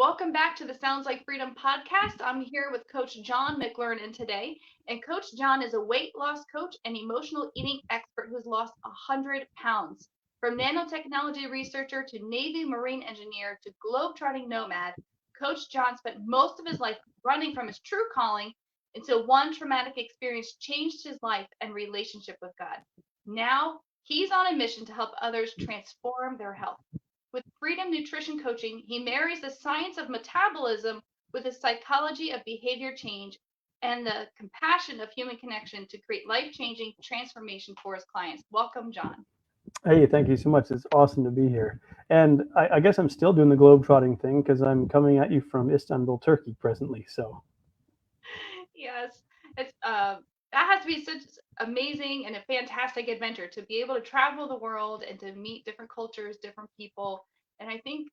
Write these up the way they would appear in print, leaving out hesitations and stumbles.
Welcome back to the Sounds Like Freedom podcast. I'm here with Coach Jon McLernon today. And Coach Jon is a weight loss coach and emotional eating expert who's lost 100 pounds. From nanotechnology researcher to Navy Marine engineer to globetrotting nomad, Coach Jon spent most of his life running from his true calling until one traumatic experience changed his life and relationship with God. Now he's on a mission to help others transform their health. With Freedom Nutrition Coaching, he marries the science of metabolism with the psychology of behavior change and the compassion of human connection to create life-changing transformation for his clients. Welcome, Jon. Hey, thank you so much. It's awesome to be here. And I guess I'm still doing the globe-trotting thing because I'm coming at you from Istanbul, Turkey presently. So Yes, it's that has to be such amazing and a fantastic adventure to be able to travel the world and to meet different cultures, different people. And I think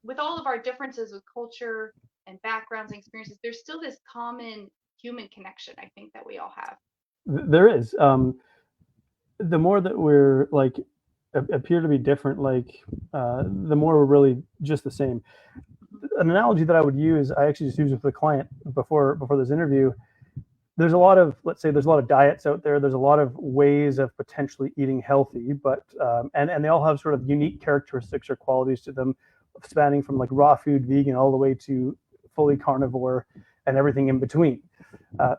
with all of our differences with culture and backgrounds and experiences, there's still this common human connection, I think, that we all have. there is. The more that we're like appear to be different, the more we're really just the same. Mhm. An analogy that I would use, I actually just used with the client before this interview. There's a lot of, let's say, there's a lot of diets out there. There's a lot of ways of potentially eating healthy, but and they all have sort of unique characteristics or qualities to them, spanning from like raw food, vegan, all the way to fully carnivore and everything in between.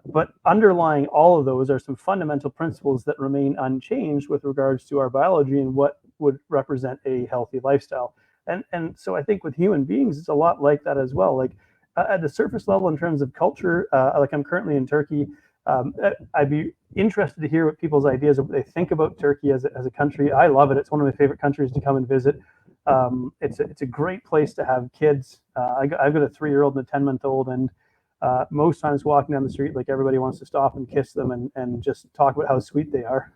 But underlying all of those are some fundamental principles that remain unchanged with regards to our biology and what would represent a healthy lifestyle. And so I think with human beings, it's a lot like that as well. Like at the surface level, in terms of culture, like I'm currently in Turkey. I'd be interested to hear what people's ideas of what they think about Turkey as a country. I love it. It's one of my favorite countries to come and visit. It's a great place to have kids. I've got a 3-year-old and a 10-month-old, and most times walking down the street, like everybody wants to stop and kiss them and just talk about how sweet they are,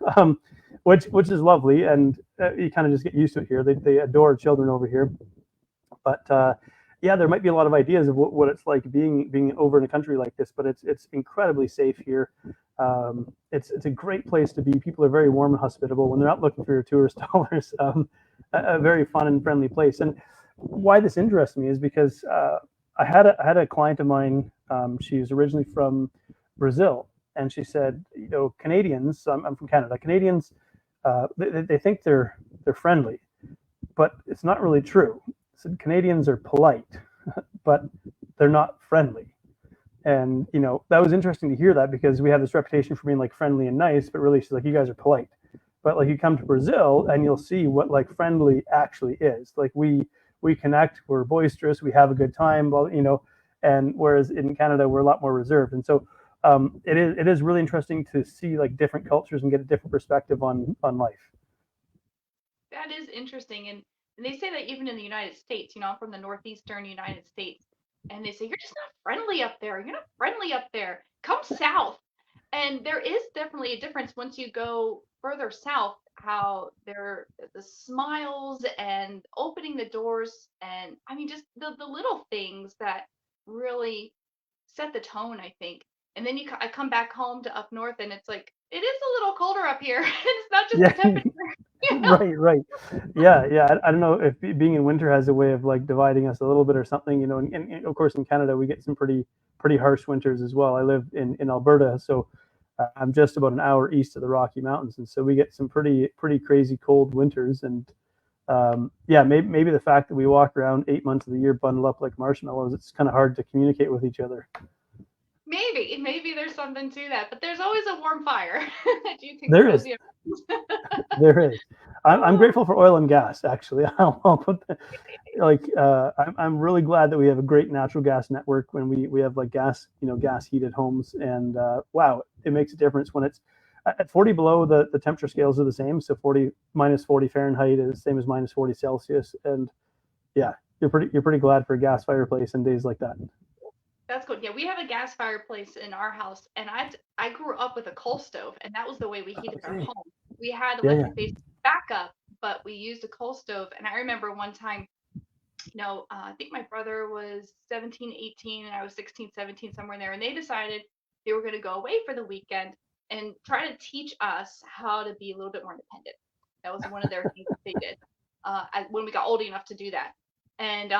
which is lovely. And you kind of just get used to it here. They adore children over here. But yeah, there might be a lot of ideas of what it's like being over in a country like this, but it's incredibly safe here. It's a great place to be. People are very warm and hospitable when they're not looking for your tourist dollars. A very fun and friendly place. And why this interests me is because I had a client of mine. She was originally from Brazil, and she said, Canadians. I'm from Canada. Canadians, they think they're friendly, but it's not really true. So Canadians are polite, but they're not friendly. And that was interesting to hear that because we have this reputation for being like friendly and nice, but really she's like, you guys are polite. But like you come to Brazil and you'll see what like friendly actually is. Like we connect, we're boisterous, we have a good time, and whereas in Canada we're a lot more reserved. And so it is really interesting to see like different cultures and get a different perspective on life. That is interesting. And they say that even in the United States, I'm from the northeastern United States, and they say, you're just not friendly up there. You're not friendly up there. Come south. And there is definitely a difference once you go further south, how there the smiles and opening the doors and I mean just the little things that really set the tone, I think. And then I come back home to up north and it's like it is a little colder up here. It's not just the Yeah, temperature, you know. right. Yeah. I don't know if being in winter has a way of like dividing us a little bit or something. And of course in Canada we get some pretty harsh winters as well. I live in Alberta, so I'm just about an hour east of the Rocky Mountains, and so we get some pretty crazy cold winters. And yeah, maybe the fact that we walk around 8 months of the year bundled up like marshmallows, it's kind of hard to communicate with each other. Maybe there's something to that, but there's always a warm fire that you can There is, cozy up. there is. I'm Oh, grateful for oil and gas. Actually, I'll put that, like I'm really glad that we have a great natural gas network when we have like gas heated homes. And wow, it makes a difference when it's at 40 below. The temperature scales are the same, so 40 minus 40 Fahrenheit is the same as minus 40 Celsius. And yeah, you're pretty glad for a gas fireplace in days like that. that's good. Yeah, we have a gas fireplace in our house, and I grew up with a coal stove, and that was the way we heated our Okay. home. We had Yeah. electric based backup, but we used a coal stove. And I remember one time, I think my brother was 17, 18, and I was 16, 17, somewhere in there, and they decided they were going to go away for the weekend and try to teach us how to be a little bit more independent. That was one of their things that they did when we got old enough to do that. And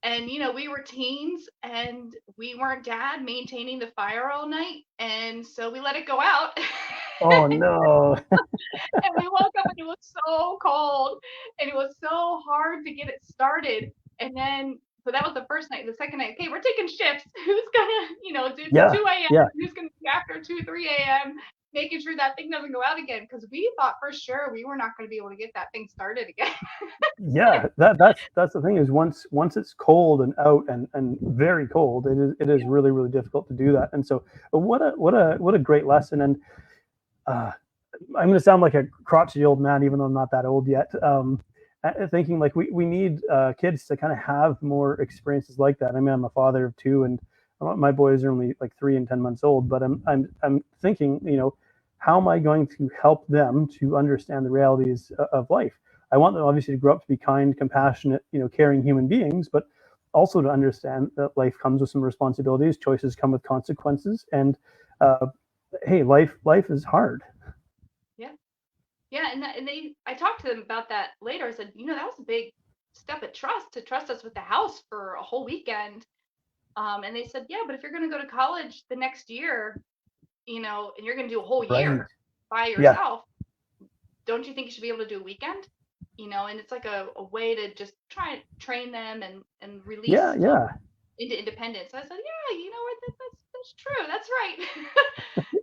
And, we were teens and we weren't dad maintaining the fire all night. And so we let it go out. Oh no. And we woke up and it was so cold and it was so hard to get it started. And then, so that was the first night. The second night, okay, we're taking shifts. Who's gonna, do the Yeah. 2 a.m.? Yeah. Who's gonna be after 2, 3 a.m., making sure that thing doesn't go out again? Because we thought for sure we were not going to be able to get that thing started again. Yeah, that's the thing is once it's cold and out and very cold, it is really really difficult to do that. And so what a great lesson. And uh, I'm going to sound like a crotchety old man, even though I'm not that old yet. Thinking like we need kids to kind of have more experiences like that. I mean, I'm a father of two, and my boys are only like 3 and 10 months old. But I'm thinking, how am I going to help them to understand the realities of life? I want them obviously to grow up to be kind, compassionate, caring human beings, but also to understand that life comes with some responsibilities, choices come with consequences, and uh, hey, life is hard. Yeah. Yeah. I talked to them about that later. I said, that was a big step of trust to trust us with the house for a whole weekend. And they said, yeah, but if you're going to go to college the next year, and you're going to do a whole Right. year by Yeah. yourself, don't you think you should be able to do a weekend? And it's like a way to just try and train them and release Yeah. them Yeah. into independence. So I said, yeah, that's true. That's right.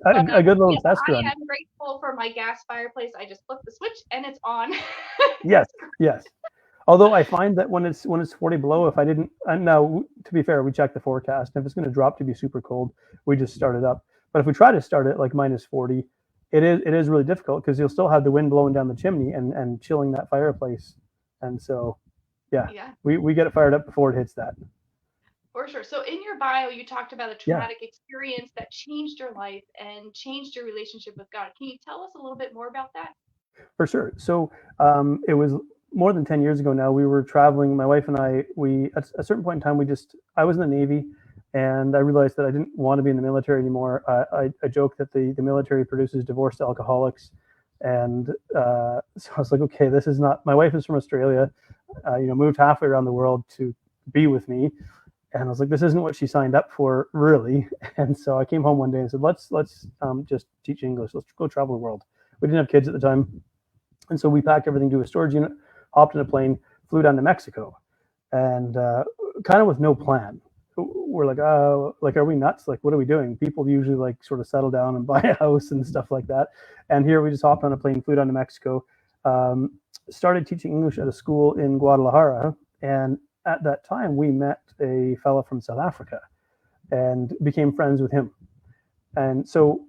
A, But a good little yes, test I run. am grateful for my gas fireplace. I just flip the switch and it's on. Yes. Yes. Although I find that when it's 40 below, if I didn't, now to be fair, we check the forecast. If it's going to drop to be super cold, we just start it up. But if we try to start it like minus 40, it is really difficult because you'll still have the wind blowing down the chimney and chilling that fireplace. And so, yeah, Yeah, we get it fired up before it hits that. for sure. So in your bio, you talked about a Yeah, traumatic experience that changed your life and changed your relationship with God. Can you tell us a little bit more about that? for sure. So it was more than 10 years ago now. We were traveling, my wife and I, we, at a certain point in time, I was in the Navy and I realized that I didn't want to be in the military anymore. I joke that the military produces divorced alcoholics. And so I was like, okay, this is not, my wife is from Australia, moved halfway around the world to be with me. And I was like, this isn't what she signed up for, really. And so I came home one day and said, let's just teach English. Let's go travel the world. We didn't have kids at the time, and so we packed everything to a storage unit, hopped in a plane, flew down to Mexico, and kind of with no plan. We're like, are we nuts? Like, what are we doing? People usually like sort of settle down and buy a house and stuff like that. And here we just hopped on a plane, flew down to Mexico, um, started teaching English at a school in Guadalajara. And at that time, we met a fella from South Africa and became friends with him. And so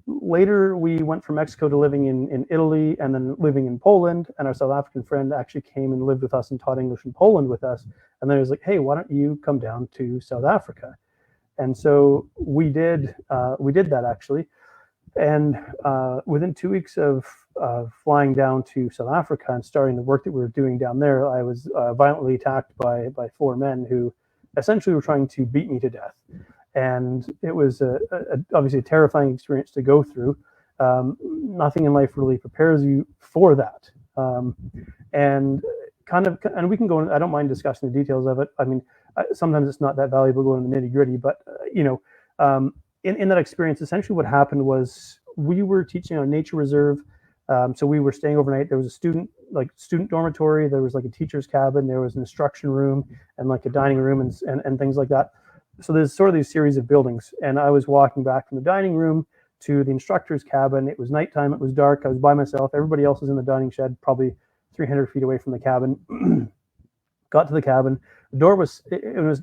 later we went from Mexico to living in Italy and then living in Poland. And our South African friend actually came and lived with us and taught English in Poland with us. And then he was like, hey, why don't you come down to South Africa? And so we did that actually. And within 2 weeks of flying down to South Africa and starting the work that we were doing down there, I was violently attacked by four men who essentially were trying to beat me to death. And it was obviously a terrifying experience to go through. Nothing in life really prepares you for that. And and we can go. I don't mind discussing the details of it. I mean, sometimes it's not that valuable going in the nitty gritty, but in that experience, essentially what happened was we were teaching on a nature reserve. So we were staying overnight. There was a student dormitory. There was like a teacher's cabin. There was an instruction room and like a dining room and things like that. So there's sort of these series of buildings. And I was walking back from the dining room to the instructor's cabin. It was nighttime. It was dark. I was by myself. Everybody else was in the dining shed, probably 300 feet away from the cabin. Got to the cabin. The door was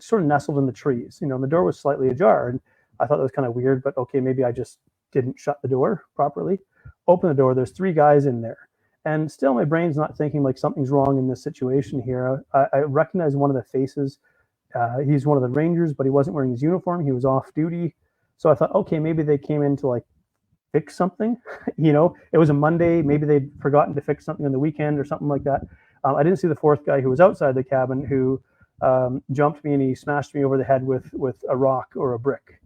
sort of nestled in the trees, and the door was slightly ajar. And I thought that was kind of weird, but okay, maybe I just didn't shut the door properly. Open the door. There's three guys in there. And still, my brain's not thinking like something's wrong in this situation here. I recognize one of the faces. He's one of the Rangers, but he wasn't wearing his uniform. He was off duty. So I thought, okay, maybe they came in to like fix something. It was a Monday. Maybe they'd forgotten to fix something on the weekend or something like that. I didn't see the fourth guy who was outside the cabin who jumped me and he smashed me over the head with a rock or a brick.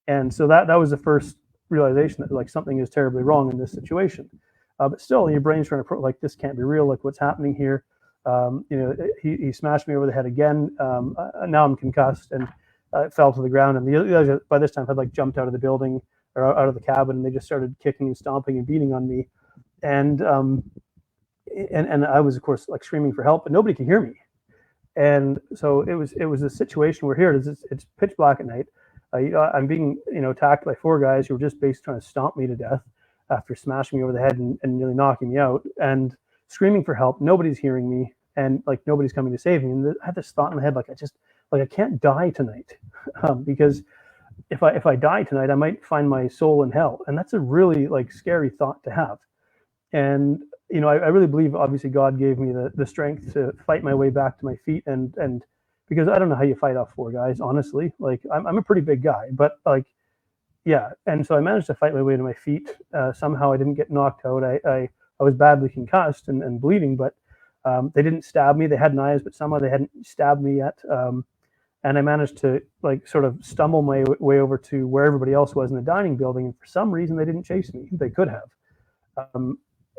And so that was the first realization that like something is terribly wrong in this situation. But still, your brain's trying to like, this can't be real. Like, what's happening here? He smashed me over the head again. Now I'm concussed and fell to the ground. And the others by this time had like jumped out of the building or out of the cabin, and they just started kicking and stomping and beating on me. And I was of course like screaming for help, but nobody could hear me. And so it was a situation where here it is, it's pitch black at night. I'm being attacked by 4 guys who were just basically trying to stomp me to death after smashing me over the head and nearly knocking me out, and screaming for help. Nobody's hearing me, and like nobody's coming to save me. And I had this thought in my head, like I can't die tonight, because if I die tonight, I might find my soul in hell, and that's a really like scary thought to have. And I really believe obviously God gave me the strength to fight my way back to my feet, and because I don't know how you fight off 4 guys, honestly. Like I'm a pretty big guy, but like yeah. And so I managed to fight my way to my feet. Somehow I didn't get knocked out. I was badly concussed and bleeding, but they didn't stab me. They had knives, but somehow they hadn't stabbed me yet. And I managed to like sort of stumble my way over to where everybody else was in the dining building. And for some reason, they didn't chase me. They could have.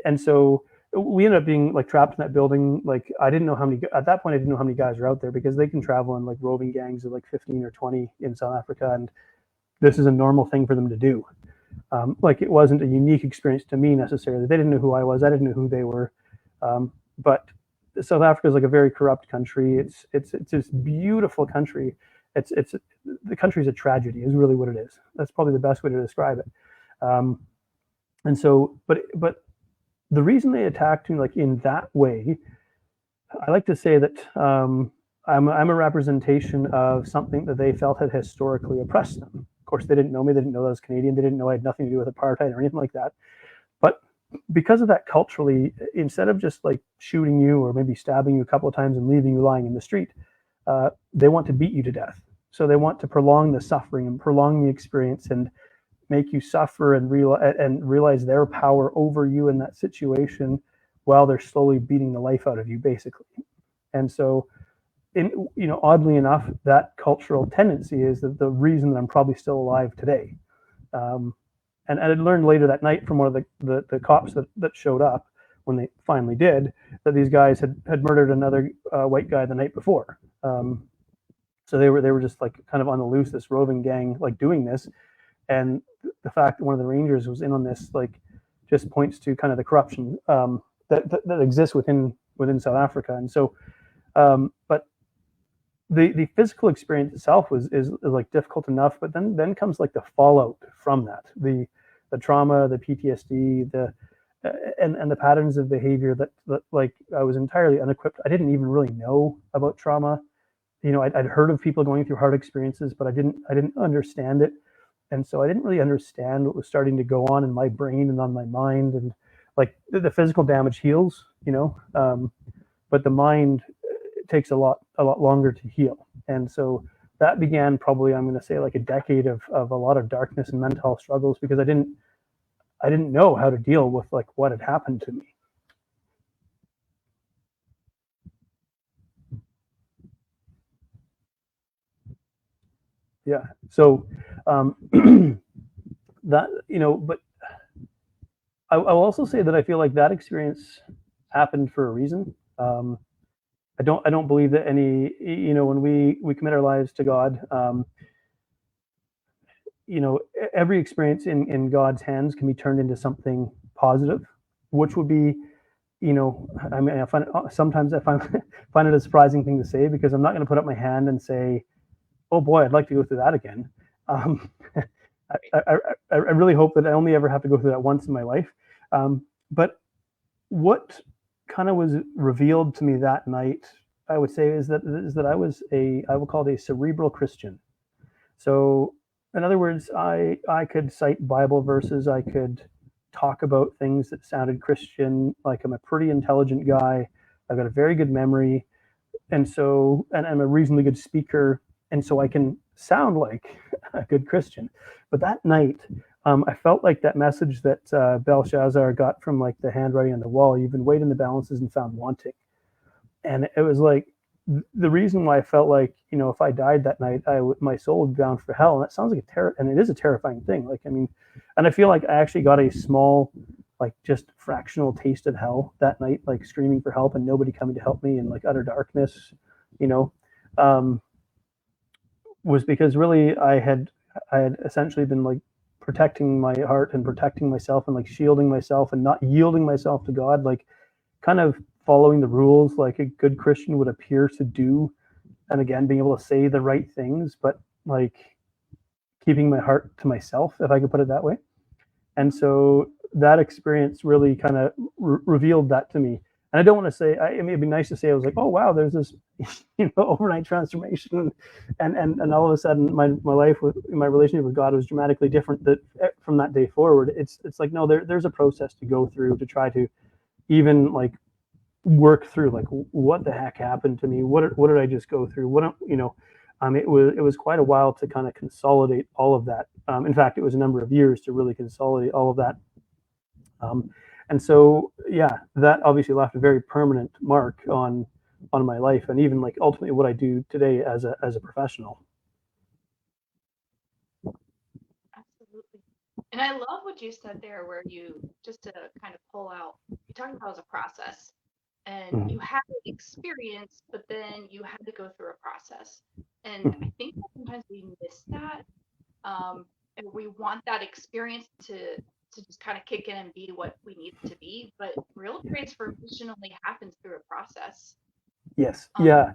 And so we ended up being like trapped in that building. Like I didn't know how many, at that point, I didn't know how many guys were out there, because they can travel in like roving gangs of like 15 or 20 in South Africa. And this is a normal thing for them to do. Like it wasn't a unique experience to me necessarily. They didn't know who I was. I didn't know who they were. But South Africa is like a very corrupt country. It's this beautiful country. The country's a tragedy is really what it is. That's probably the best way to describe it. And so, but the reason they attacked me like in that way, I like to say that I'm a representation of something that they felt had historically oppressed them. Of course, they didn't know me. They didn't know I was Canadian. They didn't know I had nothing to do with apartheid or anything like that. But because of that, culturally, instead of just like shooting you or maybe stabbing you a couple of times and leaving you lying in the street, they want to beat you to death. So they want to prolong the suffering and prolong the experience and make you suffer and realize their power over you in that situation while they're slowly beating the life out of you, basically. And so, oddly enough, that cultural tendency is the reason that I'm probably still alive today. And I learned later that night from one of the cops that showed up when they finally did, that these guys had murdered another white guy the night before. So they were just like kind of on the loose, this roving gang like doing this. And the fact that one of the Rangers was in on this like just points to kind of the corruption that exists within South Africa. And so, but the physical experience itself is like difficult enough, but then comes like the fallout from that, the trauma, the PTSD, and the patterns of behavior that like I was entirely unequipped. I didn't even really know about trauma. I'd heard of people going through hard experiences, but I didn't understand it. And so I didn't really understand what was starting to go on in my brain and on my mind. And like the physical damage heals, but the mind takes a lot longer to heal. And so that began probably, I'm going to say, like a decade of a lot of darkness and mental health struggles, because I didn't know how to deal with like what had happened to me. Yeah. So that, but I will also say that I feel like that experience happened for a reason. I don't believe that any, when we commit our lives to God, every experience in God's hands can be turned into something positive, which would be, I mean, sometimes I find it a surprising thing to say, because I'm not going to put up my hand and say, oh boy, I'd like to go through that again. I really hope that I only ever have to go through that once in my life. But what kind of was revealed to me that night, I would say, is that I was I would call it a cerebral Christian. So in other words, I could cite Bible verses, I could talk about things that sounded Christian, like I'm a pretty intelligent guy, I've got a very good memory, and I'm a reasonably good speaker, and so I can sound like a good Christian. But that night, I felt like that message that Belshazzar got from like the handwriting on the wall, you've been weighed in the balances and found wanting. And it was like the reason why I felt like, if I died that night, my soul would be bound for hell. And that sounds like and it is a terrifying thing. Like, I mean, and I feel like I actually got a small like just fractional taste of hell that night, like screaming for help and nobody coming to help me in like utter darkness, you know, um, was because really I had essentially been like protecting my heart and protecting myself and like shielding myself and not yielding myself to God, like kind of following the rules like a good Christian would appear to do. And again, being able to say the right things, but like keeping my heart to myself, if I could put it that way. And so that experience really kind of revealed that to me. And I don't want to say, I mean, it'd be nice to say I was like, oh wow, there's this, overnight transformation, and all of a sudden my life with my relationship with God was dramatically different that from that day forward. It's like no, there's a process to go through to try to even like work through like what the heck happened to me, what did I just go through, it was quite a while to kind of consolidate all of that. In fact, it was a number of years to really consolidate all of that. And so, yeah, that obviously left a very permanent mark on my life and even like ultimately what I do today as a professional. Absolutely. And I love what you said there, where you just to kind of pull out, you talked about it as a process and Mhm. you had an experience, but then you had to go through a process. And Mhm. I think that sometimes we miss that. And we want that experience to just kind of kick in and be what we need it to be. But real transformation only happens through a process. Yes, Um, yeah,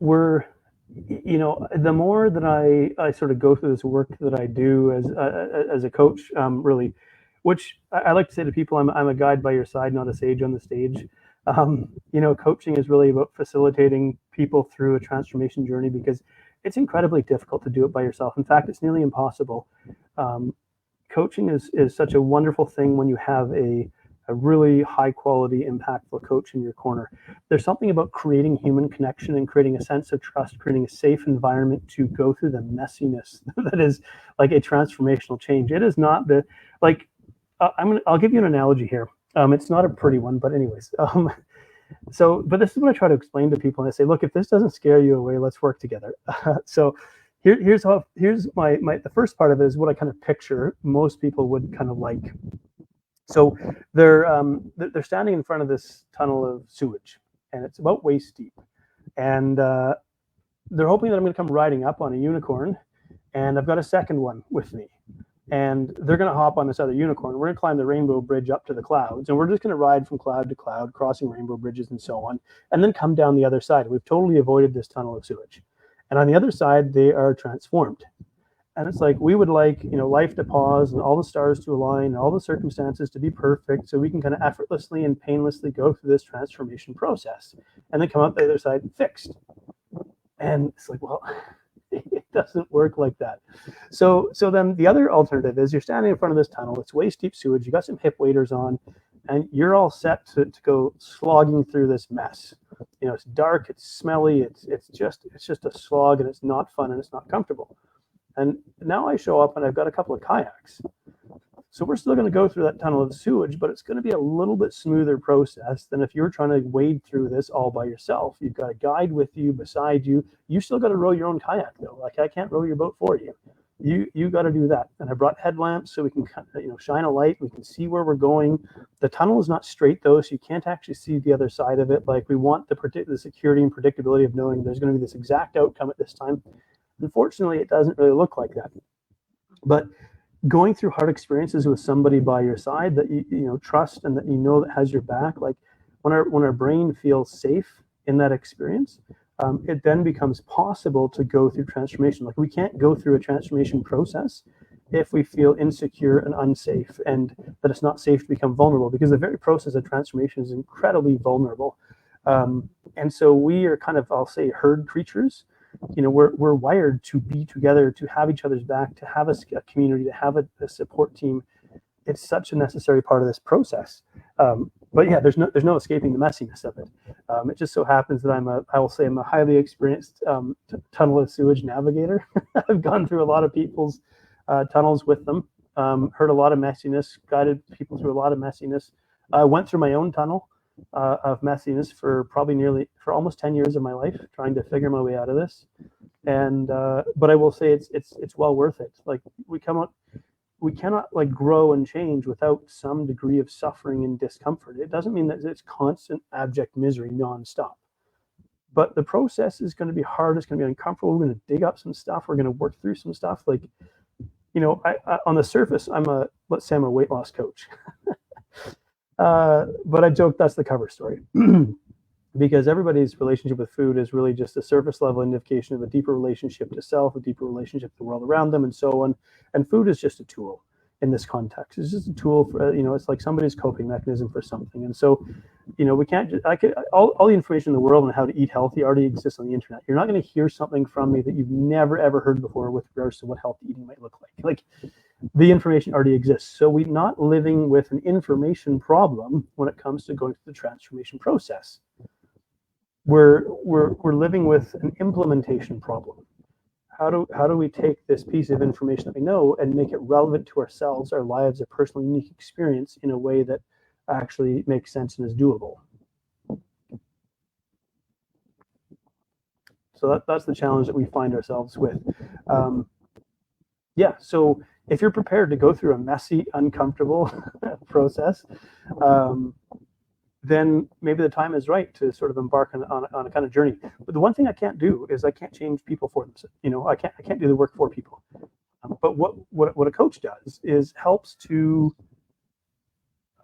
we're the more that I sort of go through this work that I do as a coach, really, which I like to say to people, I'm a guide by your side, not a sage on the stage. Coaching is really about facilitating people through a transformation journey because it's incredibly difficult to do it by yourself. In fact, it's nearly impossible. Um, Coaching is such a wonderful thing when you have a really high quality, impactful coach in your corner. There's something about creating human connection and creating a sense of trust, creating a safe environment to go through the messiness that is like a transformational change. It is not the like I'll give you an analogy here. It's not a pretty one, but anyways. But this is what I try to explain to people, and I say, look, if this doesn't scare you away, let's work together. So here's my the first part of it is what I kind of picture most people would kind of like. So they're standing in front of this tunnel of sewage, and it's about waist deep, and they're hoping that I'm going to come riding up on a unicorn, and I've got a second one with me, and they're going to hop on this other unicorn. We're going to climb the rainbow bridge up to the clouds, and we're just going to ride from cloud to cloud, crossing rainbow bridges and so on, and then come down the other side. We've totally avoided this tunnel of sewage, and on the other side, they are transformed. And it's like we would like life to pause and all the stars to align and all the circumstances to be perfect so we can kind of effortlessly and painlessly go through this transformation process and then come out the other side fixed. And it's like, well, it doesn't work like that. So then the other alternative is you're standing in front of this tunnel, it's waist deep sewage, you got some hip waders on, and you're all set to go slogging through this mess. It's dark, it's smelly, it's just a slog, and it's not fun and it's not comfortable. And now I show up and I've got a couple of kayaks. So we're still going to go through that tunnel of sewage, but it's going to be a little bit smoother process than if you're trying to wade through this all by yourself. You've got a guide with you, beside you. You still got to row your own kayak though. Like I can't row your boat for you. You got to do that. And I brought headlamps so we can shine a light. We can see where we're going. The tunnel is not straight though, so you can't actually see the other side of it. Like we want the security and predictability of knowing there's going to be this exact outcome at this time. Unfortunately, it doesn't really look like that. But going through hard experiences with somebody by your side that you trust and that that has your back, like when our brain feels safe in that experience, it then becomes possible to go through transformation. Like we can't go through a transformation process if we feel insecure and unsafe and that it's not safe to become vulnerable, because the very process of transformation is incredibly vulnerable. And so we are kind of, I'll say, herd creatures. We're wired to be together, to have each other's back, to have a community, to have a support team. It's such a necessary part of this process. But yeah, there's no escaping the messiness of it. It just so happens that I'm a highly experienced tunnel of sewage navigator. I've gone through a lot of people's tunnels with them, heard a lot of messiness, guided people through a lot of messiness. I went through my own tunnel of messiness for almost 10 years of my life, trying to figure my way out of this. And but I will say it's well worth it. Like we come out, we cannot like grow and change without some degree of suffering and discomfort. It doesn't mean that it's constant abject misery nonstop. But the process is going to be hard. It's going to be uncomfortable. We're going to dig up some stuff. We're going to work through some stuff. Like, I on the surface, let's say I'm a weight loss coach. But I joke that's the cover story. Because everybody's relationship with food is really just a surface level indication of a deeper relationship to self, a deeper relationship to the world around them, and so on. And food is just a tool in this context. It's just a tool for, it's like somebody's coping mechanism for something. And so, we can't just, all the information in the world on how to eat healthy already exists on the internet. You're not going to hear something from me that you've never, ever heard before with regards to what healthy eating might look like. Like, the information already exists. So we're not living with an information problem when it comes to going through the transformation process. We're living with an implementation problem. How do we take this piece of information that we know and make it relevant to ourselves, our lives, our personal unique experience in a way that actually makes sense and is doable? So that's the challenge that we find ourselves with. So if you're prepared to go through a messy, uncomfortable process, then maybe the time is right to sort of embark on a kind of journey. But the one thing I can't do is I can't change people for them. I can't do the work for people. But what a coach does is helps to,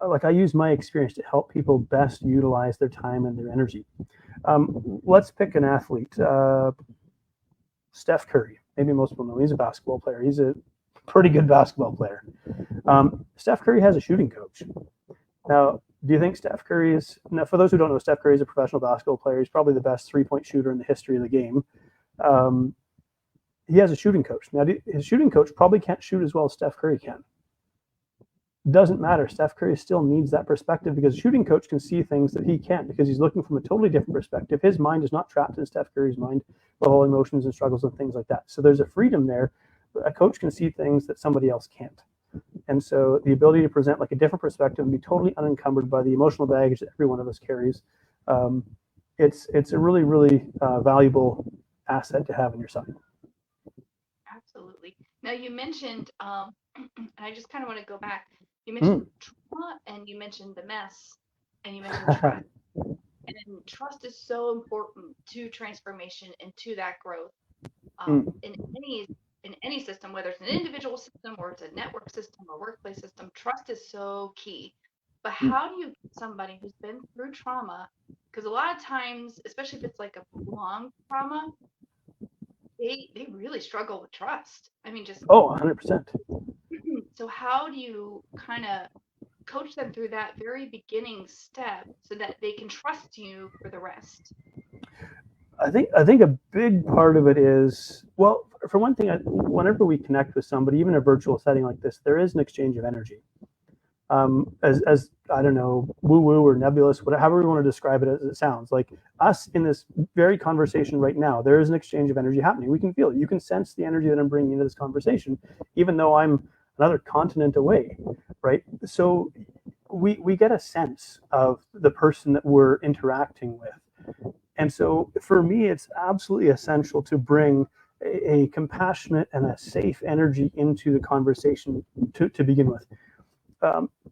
like, I use my experience to help people best utilize their time and their energy. Let's pick an athlete, Steph Curry. Maybe most people know he's a basketball player. He's a pretty good basketball player. Steph Curry has a shooting coach. Now, do you think Steph Curry is, now for those who don't know, Steph Curry is a professional basketball player. He's probably the best three-point shooter in the history of the game. He has a shooting coach. Now, his shooting coach probably can't shoot as well as Steph Curry can. Doesn't matter. Steph Curry still needs that perspective because a shooting coach can see things that he can't because he's looking from a totally different perspective. His mind is not trapped in Steph Curry's mind with all emotions and struggles and things like that. So there's a freedom there. A coach can see things that somebody else can't. And so the ability to present like a different perspective and be totally unencumbered by the emotional baggage that every one of us carries, it's a really, really valuable asset to have in your side. Absolutely. Now you mentioned, I just kind of want to go back. You mentioned trauma and you mentioned the mess and you mentioned trust. And trust is so important to transformation and to that growth. In any system, whether it's an individual system or it's a network system or workplace system, trust is so key. But how do you get somebody who's been through trauma? Because a lot of times, especially if it's like a prolonged trauma, they really struggle with trust. I mean, just 100%. So how do you kind of coach them through that very beginning step so that they can trust you for the rest? I think a big part of it is, well, for one thing, whenever we connect with somebody, even in a virtual setting like this, there is an exchange of energy. As I don't know, woo-woo or nebulous, however we want to describe it as it sounds, like us in this very conversation right now, there is an exchange of energy happening. We can feel it. You can sense the energy that I'm bringing into this conversation, even though I'm another continent away, right? So we get a sense of the person that we're interacting with. And so for me, it's absolutely essential to bring a compassionate and a safe energy into the conversation to begin with.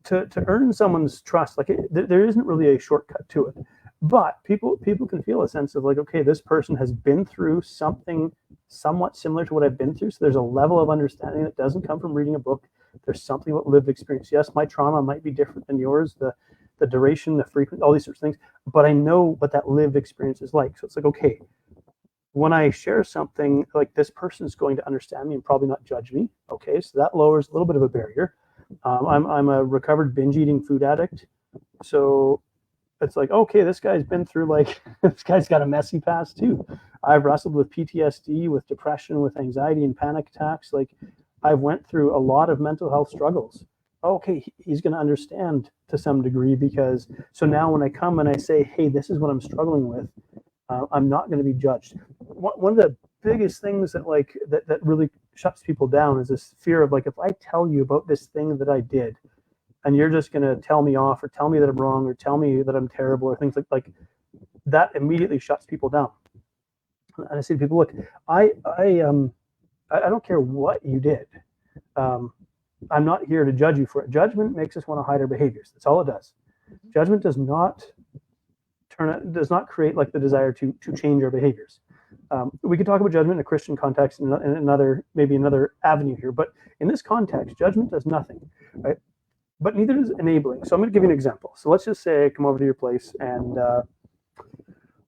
To earn someone's trust, like there isn't really a shortcut to it, but people can feel a sense of like, okay, this person has been through something somewhat similar to what I've been through. So there's a level of understanding that doesn't come from reading a book. There's something about lived experience. Yes, my trauma might be different than yours, the duration, the frequency, all these sorts of things, but I know what that lived experience is like. So it's like, okay, when I share something, like this person's going to understand me and probably not judge me. Okay, so that lowers a little bit of a barrier. I'm a recovered binge eating food addict. So it's like, okay, this guy's been through this guy's got a messy past too. I've wrestled with PTSD, with depression, with anxiety and panic attacks. Like I've went through a lot of mental health struggles. Okay, he's going to understand to some degree because, so now when I come and I say, hey, this is what I'm struggling with, I'm not going to be judged. One of the biggest things that really shuts people down is this fear of like, if I tell you about this thing that I did and you're just going to tell me off or tell me that I'm wrong or tell me that I'm terrible or things like that immediately shuts people down. And I say to people, look, I don't care what you did. I'm not here to judge you for it. Judgment makes us want to hide our behaviors. That's all it does. Judgment does not create like the desire to change our behaviors. We could talk about judgment in a Christian context in maybe another avenue here, but in this context, judgment does nothing, right? But neither is enabling. So I'm going to give you an example. So let's just say I come over to your place and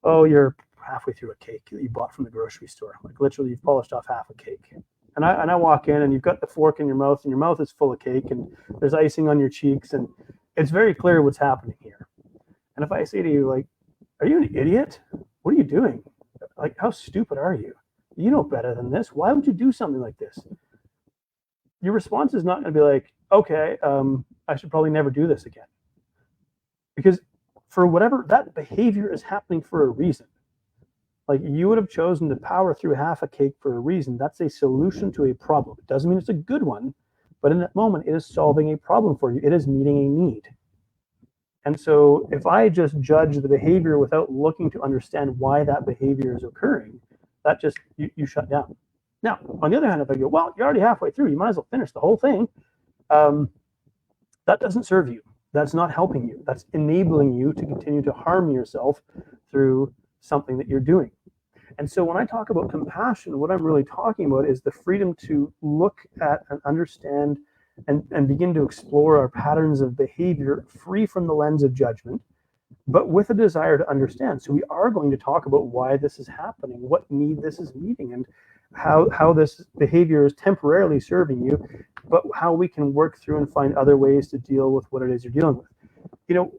you're halfway through a cake that you bought from the grocery store. Like literally, you've polished off half a cake. And I walk in and you've got the fork in your mouth and your mouth is full of cake and there's icing on your cheeks and it's very clear what's happening here. And if I say to you, like, are you an idiot? What are you doing? Like, how stupid are you? You know better than this. Why would you do something like this? Your response is not going to be like, okay, I should probably never do this again. Because for whatever, that behavior is happening for a reason. Like you would have chosen to power through half a cake for a reason. That's a solution to a problem. It doesn't mean it's a good one, but in that moment, it is solving a problem for you. It is meeting a need. And so if I just judge the behavior without looking to understand why that behavior is occurring, that just, you shut down. Now, on the other hand, if I go, well, you're already halfway through, you might as well finish the whole thing. That doesn't serve you. That's not helping you. That's enabling you to continue to harm yourself through something that you're doing. And so when I talk about compassion, what I'm really talking about is the freedom to look at and understand and begin to explore our patterns of behavior free from the lens of judgment, but with a desire to understand. So we are going to talk about why this is happening, what need this is meeting, and how this behavior is temporarily serving you, but how we can work through and find other ways to deal with what it is you're dealing with. You know,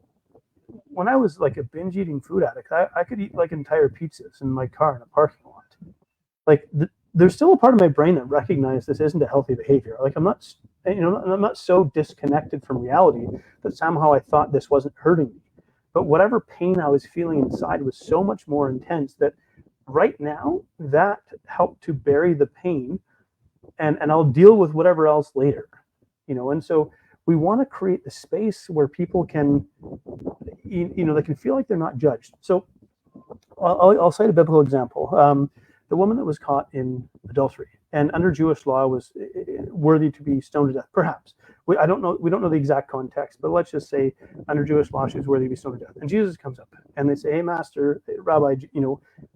when I was like a binge eating food addict, I could eat like entire pizzas in my car in a parking lot. Like there's still a part of my brain that recognizes this isn't a healthy behavior. Like I'm not so disconnected from reality that somehow I thought this wasn't hurting me. But whatever pain I was feeling inside was so much more intense that right now that helped to bury the pain, and I'll deal with whatever else later. And so we want to create the space where people can, they can feel like they're not judged. So I'll cite a biblical example. The woman that was caught in adultery and under Jewish law was worthy to be stoned to death, perhaps. We don't know the exact context, but let's just say under Jewish law, she was worthy to be stoned to death. And Jesus comes up and they say, hey, Master, Rabbi,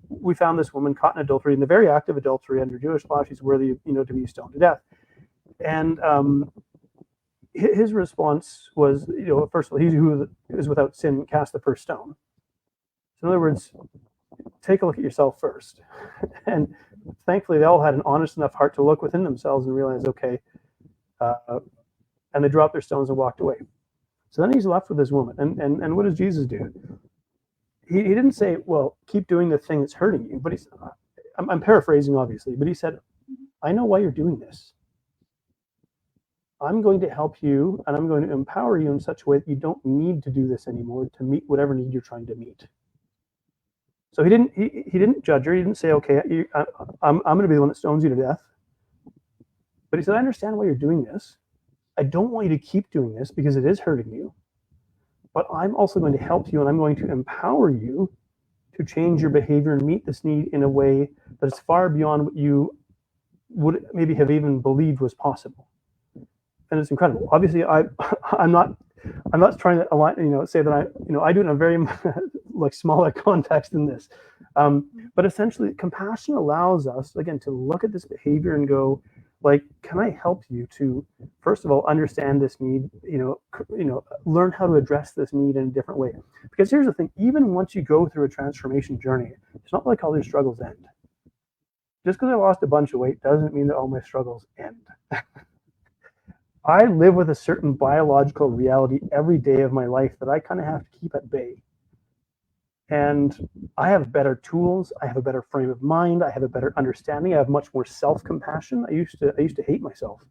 we found this woman caught in adultery, in the very act of adultery under Jewish law, she's worthy, to be stoned to death. And his response was, first of all, he who is without sin cast the first stone. So in other words, take a look at yourself first. And thankfully, they all had an honest enough heart to look within themselves and realize, okay, and they dropped their stones and walked away. So then he's left with this woman. And what does Jesus do? He didn't say, well, keep doing the thing that's hurting you. But I'm paraphrasing, obviously, but he said, I know why you're doing this. I'm going to help you and I'm going to empower you in such a way that you don't need to do this anymore to meet whatever need you're trying to meet. So he didn't judge her. He didn't say, okay, I'm going to be the one that stones you to death. But he said, I understand why you're doing this. I don't want you to keep doing this because it is hurting you. But I'm also going to help you and I'm going to empower you to change your behavior and meet this need in a way that is far beyond what you would maybe have even believed was possible. And it's incredible. Obviously, I'm not trying to align, say that I do it in a very like smaller context than this. But essentially, compassion allows us, again, to look at this behavior and go, like, can I help you to, first of all, understand this need, learn how to address this need in a different way? Because here's the thing, even once you go through a transformation journey, it's not like all your struggles end. Just because I lost a bunch of weight doesn't mean that all my struggles end. I live with a certain biological reality every day of my life that I kind of have to keep at bay. And I have better tools. I have a better frame of mind. I have a better understanding. I have much more self-compassion. I used to hate myself,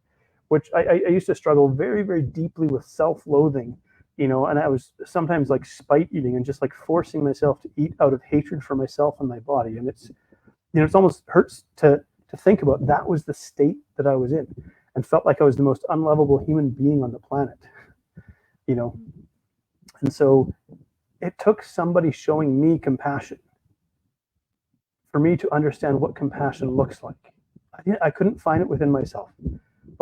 which I used to struggle very, very deeply with self-loathing, and I was sometimes like spite eating and just like forcing myself to eat out of hatred for myself and my body. And it's almost hurts to think about that was the state that I was in. And felt like I was the most unlovable human being on the planet, And so it took somebody showing me compassion for me to understand what compassion looks like. I couldn't find it within myself.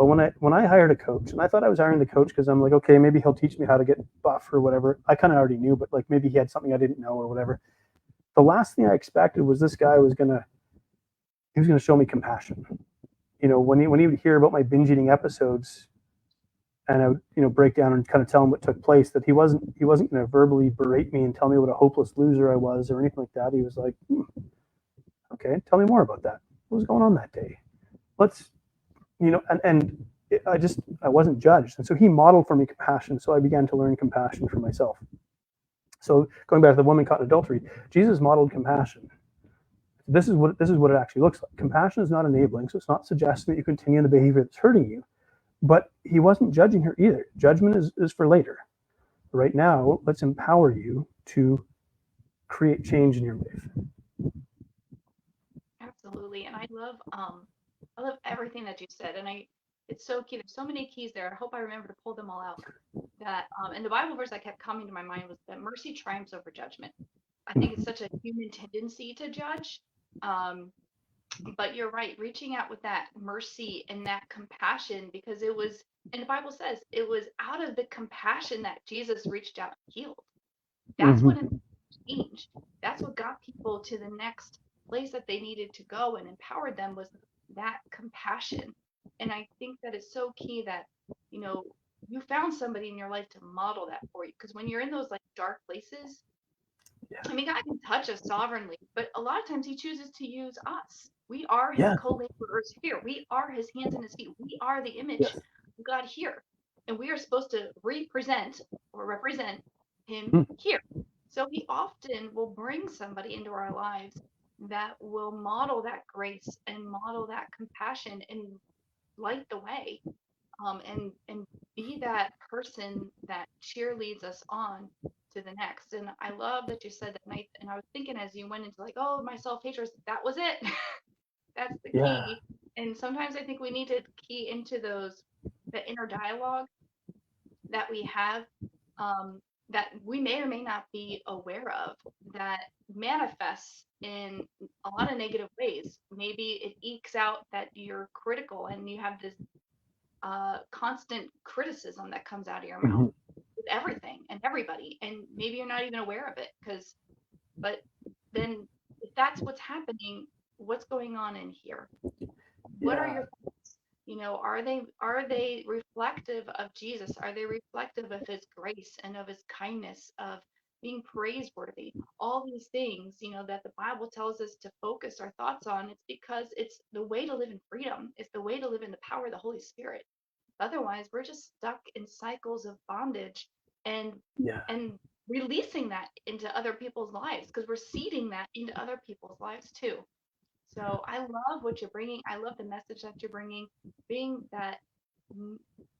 But when I hired a coach, and I thought I was hiring the coach because I'm like, okay, maybe he'll teach me how to get buff or whatever. I kind of already knew, but like maybe he had something I didn't know or whatever. The last thing I expected was this guy was gonna show me compassion. When he would hear about my binge eating episodes, and I would break down and kind of tell him what took place, that he wasn't going to verbally berate me and tell me what a hopeless loser I was or anything like that. He was like, okay, tell me more about that. What was going on that day? Let's, and I wasn't judged. And so he modeled for me compassion. So I began to learn compassion for myself. So going back to the woman caught in adultery, Jesus modeled compassion. This is what it actually looks like. Compassion is not enabling, so it's not suggesting that you continue in the behavior that's hurting you. But he wasn't judging her either. Judgment is for later. Right now, let's empower you to create change in your life. Absolutely. And I love everything that you said. And it's so key. There's so many keys there. I hope I remember to pull them all out. That and the Bible verse that kept coming to my mind was that mercy triumphs over judgment. I think it's such a human tendency to judge. But you're right, reaching out with that mercy and that compassion, because it was, and the Bible says it was out of the compassion that Jesus reached out and healed. That's what changed. That's what got people to the next place that they needed to go and empowered them, was that compassion. And I think that it's so key that, you found somebody in your life to model that for you. Because when you're in those like dark places, I mean, God can touch us sovereignly, but a lot of times he chooses to use us. We are his co-laborers here. We are his hands and his feet. We are the image of God here. And we are supposed to represent him here. So he often will bring somebody into our lives that will model that grace and model that compassion and light the way, and be that person that cheerleads us on to the next. And I love that you said that. And I was thinking as you went into like, oh, my self-hatred, that was it. That's the key. And sometimes I think we need to key into the inner dialogue that we have, that we may or may not be aware of, that manifests in a lot of negative ways. Maybe it ekes out that you're critical and you have this constant criticism that comes out of your mouth with everything and everybody, and maybe you're not even aware of it. But then if that's what's happening, what's going on in here? What are your thoughts? Are they reflective of Jesus? Are they reflective of his grace and of his kindness, of being praiseworthy? All these things, that the Bible tells us to focus our thoughts on. It's because it's the way to live in freedom. It's the way to live in the power of the Holy Spirit. Otherwise, we're just stuck in cycles of bondage and releasing that into other people's lives, because we're seeding that into other people's lives too. So I love what you're bringing. I love the message that you're bringing, being that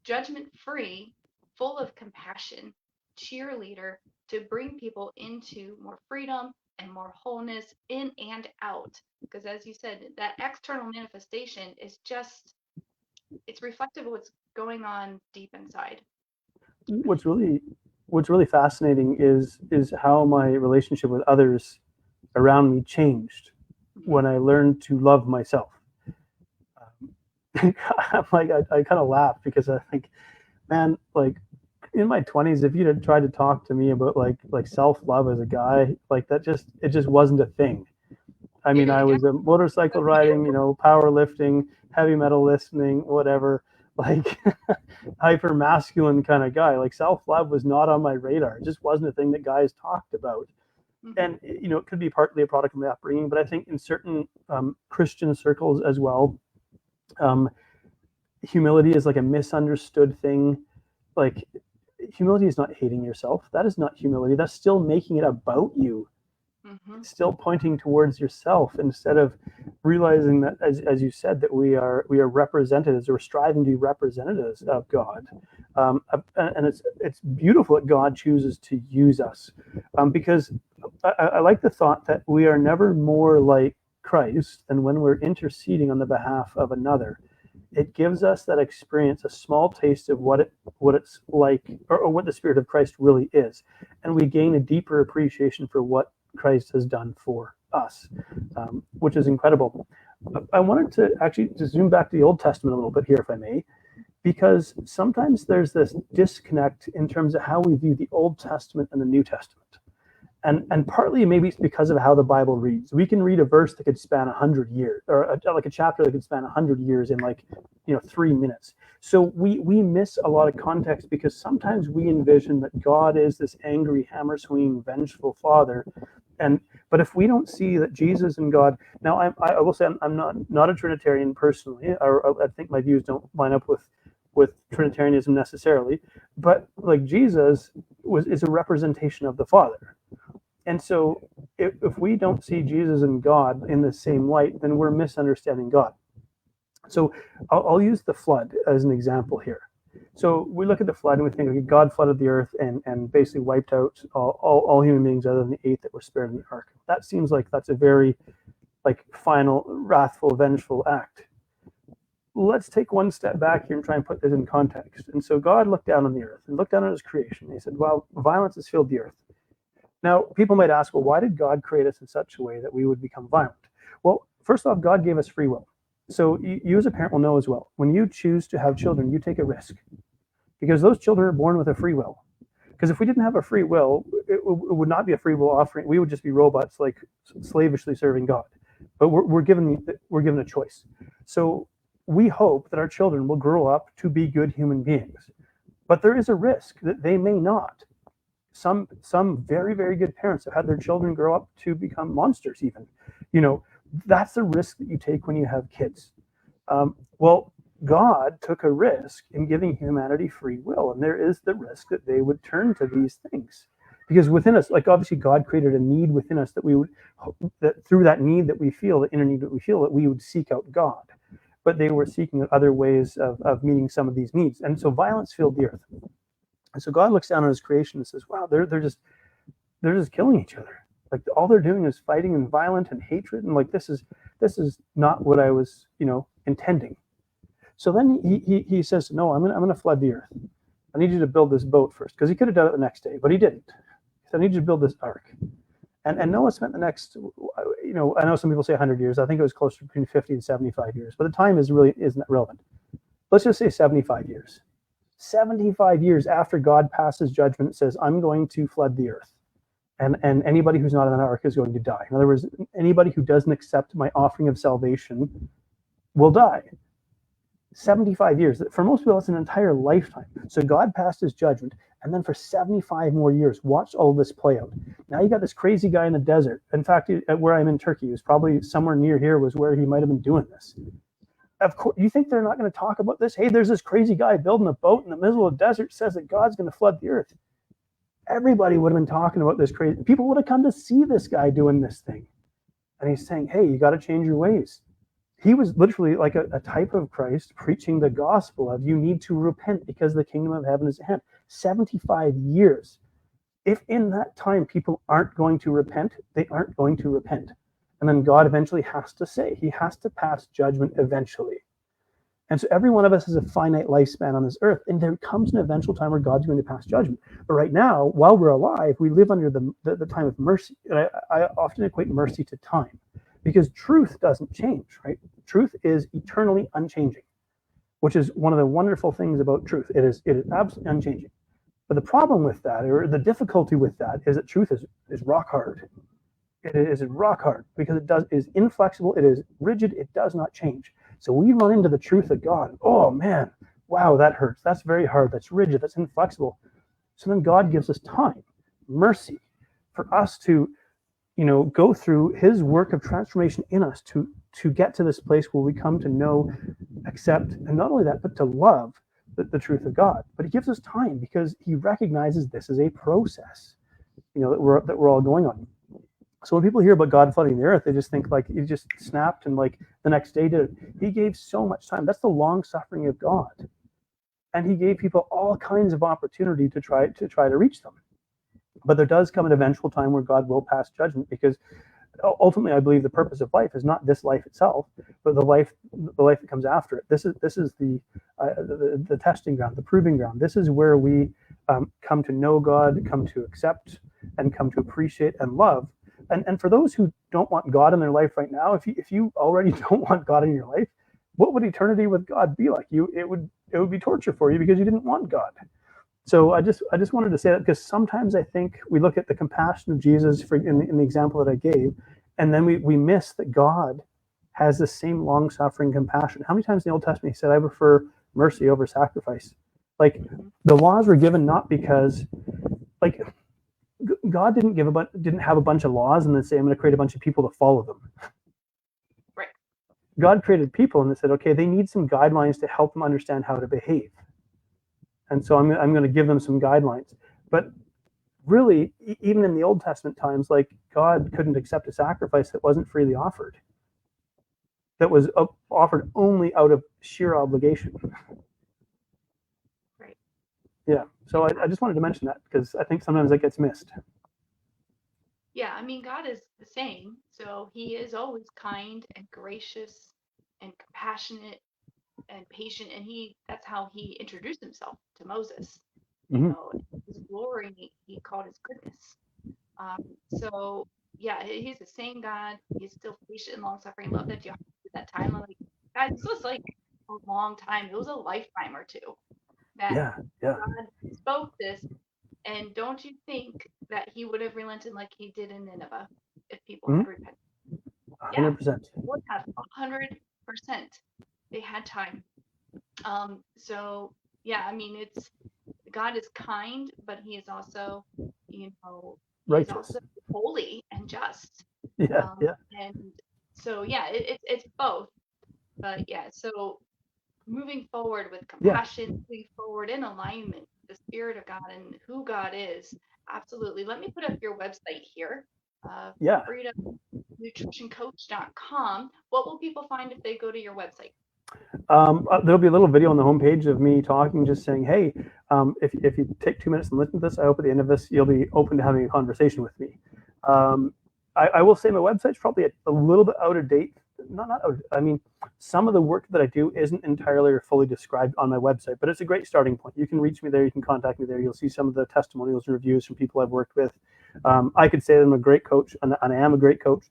judgment-free, full of compassion cheerleader to bring people into more freedom and more wholeness in and out. Because as you said, that external manifestation is just, it's reflective of what's going on deep inside. What's really fascinating is how my relationship with others around me changed when I learned to love myself. I'm like, I kind of laugh because I think, man, like in my 20s, if you'd have tried to talk to me about like self-love as a guy, like it just wasn't a thing. I mean, I was a motorcycle riding, powerlifting, heavy metal listening, whatever, like hyper masculine kind of guy. Like self-love was not on my radar. It just wasn't a thing that guys talked about. And, it could be partly a product of my upbringing, but I think in certain Christian circles as well, humility is like a misunderstood thing. Like humility is not hating yourself. That is not humility. That's still making it about you. It's still pointing towards yourself, instead of realizing that, as you said, that we are representatives, or striving to be representatives of God. And it's beautiful that God chooses to use us, because I like the thought that we are never more like Christ than when we're interceding on the behalf of another. It gives us that experience, a small taste of what it's like, or what the Spirit of Christ really is, and we gain a deeper appreciation for what Christ has done for us, which is incredible. I wanted to actually just zoom back to the Old Testament a little bit here, if I may. because sometimes there's this disconnect in terms of how we view the Old Testament and the New Testament. And partly maybe it's because of how the Bible reads. We can read a verse that could span 100 years, or like a chapter that could span 100 years in 3 minutes. So we miss a lot of context because sometimes we envision that God is this angry, hammer swinging, vengeful Father, but if we don't see that Jesus and God, now I will say I'm not a Trinitarian personally, or I think my views don't line up with Trinitarianism necessarily, but like Jesus is a representation of the Father. And so if we don't see Jesus and God in the same light, then we're misunderstanding God. So I'll use the flood as an example here. So we look at the flood and we think, okay, God flooded the earth and basically wiped out all human beings other than the 8 that were spared in the ark. That seems like that's a very final, wrathful, vengeful act. Let's take one step back here and try and put this in context. And so God looked down on the earth and looked down on his creation. He said, well, violence has filled the earth. Now, people might ask, well, why did God create us in such a way that we would become violent? Well, first off, God gave us free will. So you as a parent will know as well, when you choose to have children, you take a risk because those children are born with a free will. Because if we didn't have a free will, it would not be a free will offering. We would just be robots slavishly serving God. But we're given a choice. So we hope that our children will grow up to be good human beings. But there is a risk that they may not. Some very, very good parents have had their children grow up to become monsters even. That's the risk that you take when you have kids. Well, God took a risk in giving humanity free will, and there is the risk that they would turn to these things. Because within us, obviously God created a need within us that through that need that we feel, the inner need that we feel, that we would seek out God. But they were seeking other ways of meeting some of these needs. And so violence filled the earth. And so God looks down on his creation and says, wow, they're just killing each other. All they're doing is fighting and violent and hatred. And this is not what I was, intending. So then he says, no, I'm going to flood the earth. I need you to build this boat first, because he could have done it the next day, but he didn't. He said, I need you to build this ark. And Noah spent the next, I know some people say 100 years. I think it was closer between 50 and 75 years, but the time isn't relevant. Let's just say 75 years. 75 years after God passes judgment, it says, I'm going to flood the earth. And anybody who's not in that ark is going to die. In other words, anybody who doesn't accept my offering of salvation will die. 75 years. For most people, that's an entire lifetime. So God passed his judgment, and then for 75 more years, watch all this play out. Now you got this crazy guy in the desert. In fact, where I'm in Turkey, it was probably somewhere near here was where he might have been doing this. Of course, you think they're not going to talk about this? Hey, there's this crazy guy building a boat in the middle of the desert, says that God's going to flood the earth. Everybody would have been talking about this crazy. People would have come to see this guy doing this thing. And he's saying, hey, you got to change your ways. He was literally like a type of Christ preaching the gospel of you need to repent because the kingdom of heaven is at hand. 75 years. If in that time people aren't going to repent, they aren't going to repent. And then God eventually has to say, he has to pass judgment eventually. And so every one of us has a finite lifespan on this earth, and there comes an eventual time where God's going to pass judgment. But right now, while we're alive, we live under the time of mercy. And I often equate mercy to time, because truth doesn't change, right? Truth is eternally unchanging, which is one of the wonderful things about truth. It is absolutely unchanging. But the problem with that, or the difficulty with that, is that truth is rock hard. It is rock hard because it is inflexible, it is rigid, it does not change. So we run into the truth of God. Oh man, wow, that hurts. That's very hard. That's rigid. That's inflexible. So then God gives us time, mercy, for us to, go through his work of transformation in us to get to this place where we come to know, accept, and not only that, but to love the truth of God. But he gives us time because he recognizes this is a process, that we're all going on. So when people hear about God flooding the earth, they just think he just snapped and the next day did it. He gave so much time. That's the long suffering of God. And he gave people all kinds of opportunity to try to reach them. But there does come an eventual time where God will pass judgment, because ultimately I believe the purpose of life is not this life itself, but the life that comes after it. This is the testing ground, the proving ground. This is where we come to know God, come to accept, and come to appreciate and love. And for those who don't want God in their life right now, if you already don't want God in your life, what would eternity with God be like? It would be torture for you because you didn't want God. So I just wanted to say that because sometimes I think we look at the compassion of Jesus in the example that I gave, and then we miss that God has the same long suffering compassion. How many times in the Old Testament he said, "I prefer mercy over sacrifice"? Like the laws were given not because like God didn't have a bunch of laws and then say, "I'm going to create a bunch of people to follow them." Right. God created people and they said, "Okay, they need some guidelines to help them understand how to behave." And so I'm going to give them some guidelines. But really, even in the Old Testament times, like God couldn't accept a sacrifice that wasn't freely offered, that was offered only out of sheer obligation. Right. Yeah. So I just wanted to mention that because I think sometimes that gets missed. Yeah, I mean, God is the same. So he is always kind and gracious and compassionate and patient. And that's how he introduced himself to Moses. Mm-hmm. His glory, he called his goodness. So yeah, he's the same God. He's still patient and long suffering. Love that you had that time. Like, guys, this was like a long time. It was a lifetime or two that Yeah. Yeah. God spoke this. And don't you think that he would have relented like he did in Nineveh if people Mm-hmm. had repented? Yeah, 100%. would have 100%. They had time. So yeah, I mean, it's God is kind, but he is also, he is Righteous. also holy and just. Yeah. Yeah. And so yeah, it's both. But yeah, so moving forward with Yeah. compassion, moving forward in alignment with the Spirit of God and who God is. Absolutely. Let me put up your website here, Yeah. freedomnutritioncoach.com. What will people find if they go to your website? There'll be a little video on the homepage of me talking, just saying, "Hey, if you take 2 minutes and listen to this, I hope at the end of this you'll be open to having a conversation with me." Um, I will say my website's probably a little bit out of date. Not out. I mean, some of the work that I do isn't entirely or fully described on my website, but it's a great starting point. You can reach me there. You can contact me there. You'll see some of the testimonials and reviews from people I've worked with. I could say that I'm a great coach, and I am a great coach.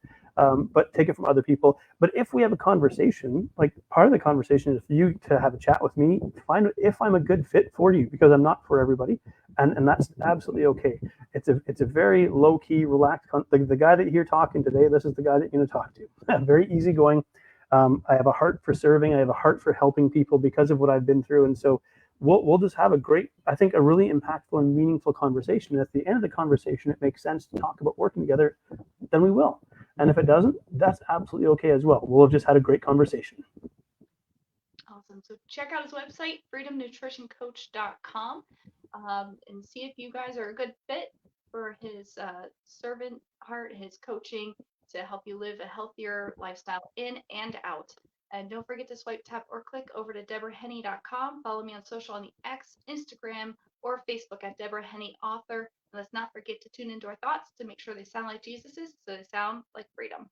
But take it from other people. But if we have a conversation, like part of the conversation is for you to have a chat with me, find if I'm a good fit for you, because I'm not for everybody, and that's absolutely okay. It's a very low key, relaxed. The guy that you're talking today, this is the guy that you're going to talk to. Very easygoing. I have a heart for serving. I have a heart for helping people because of what I've been through, and so we'll just have I think, a really impactful and meaningful conversation. And at the end of the conversation, it makes sense to talk about working together, then we will. And if it doesn't, that's absolutely okay as well. We'll have just had a great conversation. Awesome. So check out his website, freedomnutritioncoach.com, and see if you guys are a good fit for his servant heart, his coaching to help you live a healthier lifestyle in and out. And don't forget to swipe, tap, or click over to deborahhenne.com. Follow me on social on the X, Instagram, or Facebook at Deborah Henne Author. And let's not forget to tune into our thoughts to make sure they sound like Jesus's, so they sound like freedom.